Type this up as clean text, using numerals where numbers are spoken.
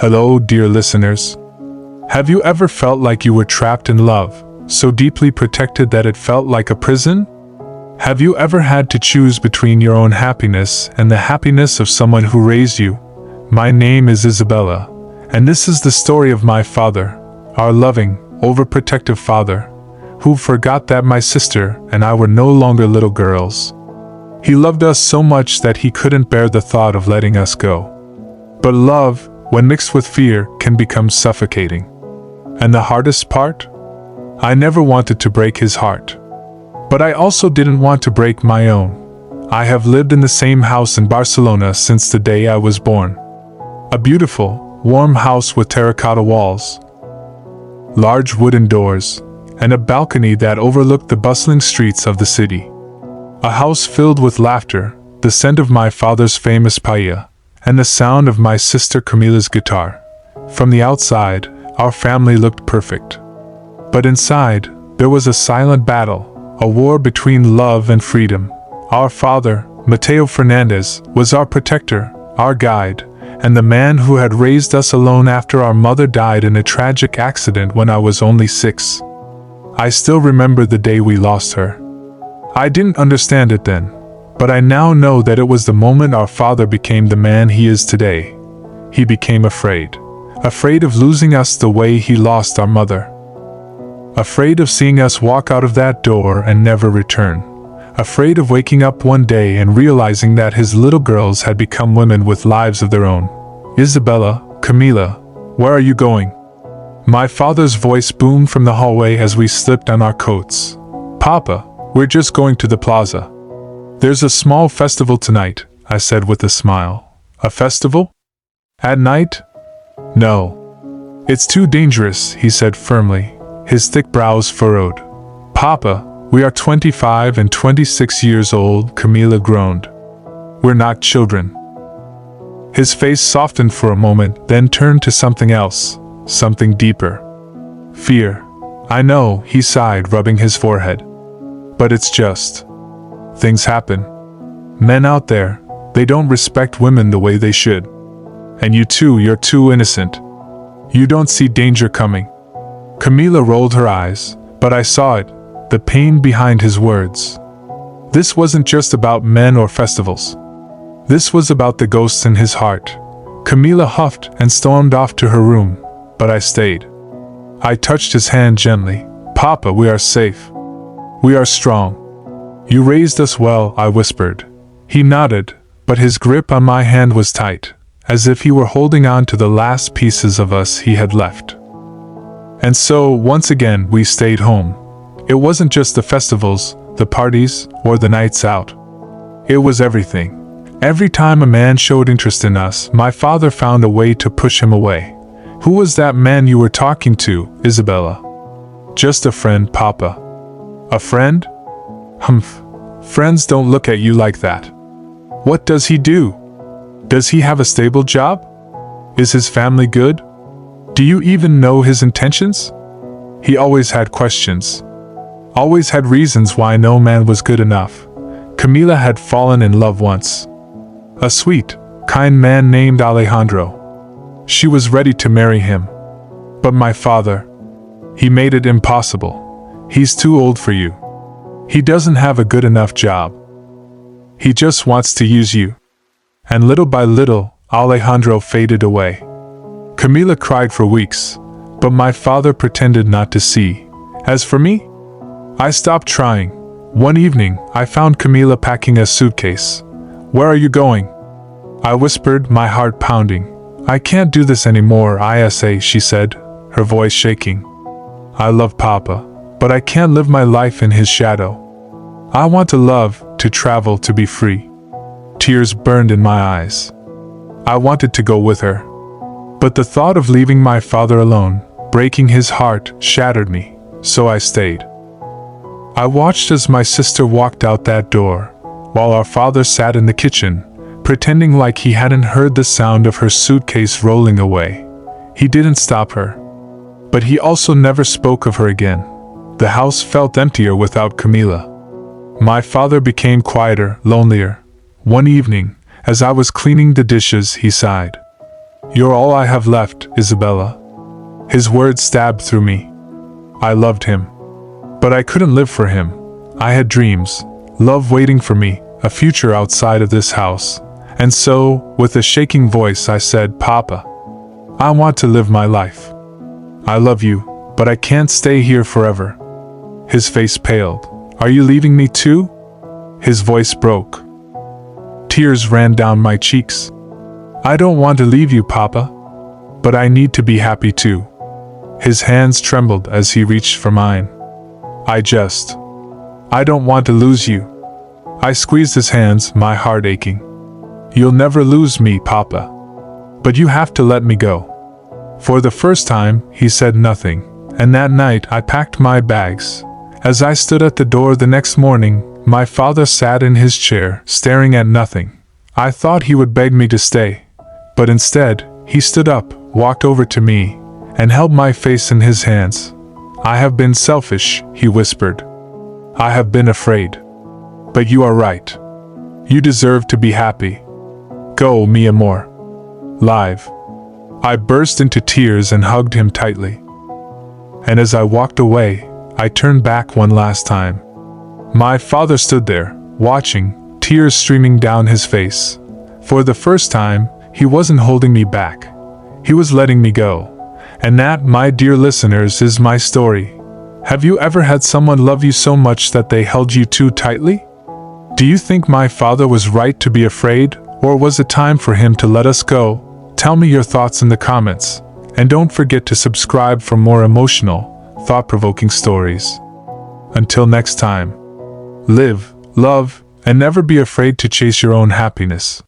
Hello, dear listeners. Have you ever felt like you were trapped in love, so deeply protected that it felt like a prison? Have you ever had to choose between your own happiness and the happiness of someone who raised you? My name is Isabella, and this is the story of my father, our loving, overprotective father, who forgot that my sister and I were no longer little girls. He loved us so much that he couldn't bear the thought of letting us go. But love, when mixed with fear, can become suffocating. And the hardest part? I never wanted to break his heart. But I also didn't want to break my own. I have lived in the same house in Barcelona since the day I was born. A beautiful, warm house with terracotta walls, large wooden doors, and a balcony that overlooked the bustling streets of the city. A house filled with laughter, the scent of my father's famous paella, and the sound of my sister Camila's guitar. From the outside, our family looked perfect. But inside, there was a silent battle, a war between love and freedom. Our father, Mateo Fernandez, was our protector, our guide, and the man who had raised us alone after our mother died in a tragic accident when I was only 6. I still remember the day we lost her. I didn't understand it then, but I now know that it was the moment our father became the man he is today. He became afraid of losing us the way he lost our mother. Afraid of seeing us walk out of that door and never return. Afraid of waking up one day and realizing that his little girls had become women with lives of their own. Isabella, Camila, where are you going? My father's voice boomed from the hallway as we slipped on our coats. Papa, we're just going to the plaza. There's a small festival tonight, I said with a smile. A festival? At night? No. It's too dangerous, he said firmly, his thick brows furrowed. Papa, we are 25 and 26 years old, Camila groaned. We're not children. His face softened for a moment, then turned to something else, something deeper. Fear. I know, he sighed, rubbing his forehead. But it's just. Things happen. Men out there, they don't respect women the way they should. And you too, you're too innocent. You don't see danger coming. Camila rolled her eyes, but I saw it, the pain behind his words. This wasn't just about men or festivals. This was about the ghosts in his heart. Camila huffed and stormed off to her room, but I stayed. I touched his hand gently. Papa, we are safe. We are strong. You raised us well, I whispered. He nodded, but his grip on my hand was tight, as if he were holding on to the last pieces of us he had left. And so, once again, we stayed home. It wasn't just the festivals, the parties, or the nights out. It was everything. Every time a man showed interest in us, my father found a way to push him away. Who was that man you were talking to, Isabella? Just a friend, Papa. A friend? Humph. Friends don't look at you like that. What does he do? Does he have a stable job? Is his family good? Do you even know his intentions? He always had questions. Always had reasons why no man was good enough. Camila had fallen in love once. A sweet, kind man named Alejandro. She was ready to marry him. But my father, he made it impossible. He's too old for you. He doesn't have a good enough job. He just wants to use you. And little by little, Alejandro faded away. Camila cried for weeks, but my father pretended not to see. As for me, I stopped trying. One evening, I found Camila packing a suitcase. Where are you going? I whispered, my heart pounding. I can't do this anymore, Isa, she said, her voice shaking. I love Papa, but I can't live my life in his shadow. I want to love, to travel, to be free. Tears burned in my eyes. I wanted to go with her. But the thought of leaving my father alone, breaking his heart, shattered me, so I stayed. I watched as my sister walked out that door, while our father sat in the kitchen, pretending like he hadn't heard the sound of her suitcase rolling away. He didn't stop her. But he also never spoke of her again. The house felt emptier without Camila. My father became quieter, lonelier. One evening, as I was cleaning the dishes, he sighed. You're all I have left, Isabella." His words stabbed through me. I loved him. But I couldn't live for him. I had dreams, love waiting for me, a future outside of this house. And so, with a shaking voice, I said, "Papa, I want to live my life. I love you, but I can't stay here forever." His face paled. "Are you leaving me too?" His voice broke. Tears ran down my cheeks. "I don't want to leave you, Papa. But I need to be happy too." His hands trembled as he reached for mine. I don't want to lose you." I squeezed his hands, my heart aching. "You'll never lose me, Papa. But you have to let me go." For the first time, he said nothing, and that night I packed my bags. As I stood at the door the next morning, my father sat in his chair, staring at nothing. I thought he would beg me to stay, but instead, he stood up, walked over to me, and held my face in his hands. "I have been selfish," he whispered. "I have been afraid. But you are right. You deserve to be happy. Go, mi amor. Live." I burst into tears and hugged him tightly. And as I walked away, I turned back one last time. My father stood there, watching, tears streaming down his face. For the first time, he wasn't holding me back. He was letting me go. And that, my dear listeners, is my story. Have you ever had someone love you so much that they held you too tightly? Do you think my father was right to be afraid, or was it time for him to let us go? Tell me your thoughts in the comments, and don't forget to subscribe for more emotional, thought-provoking stories. Until next time, live, love, and never be afraid to chase your own happiness.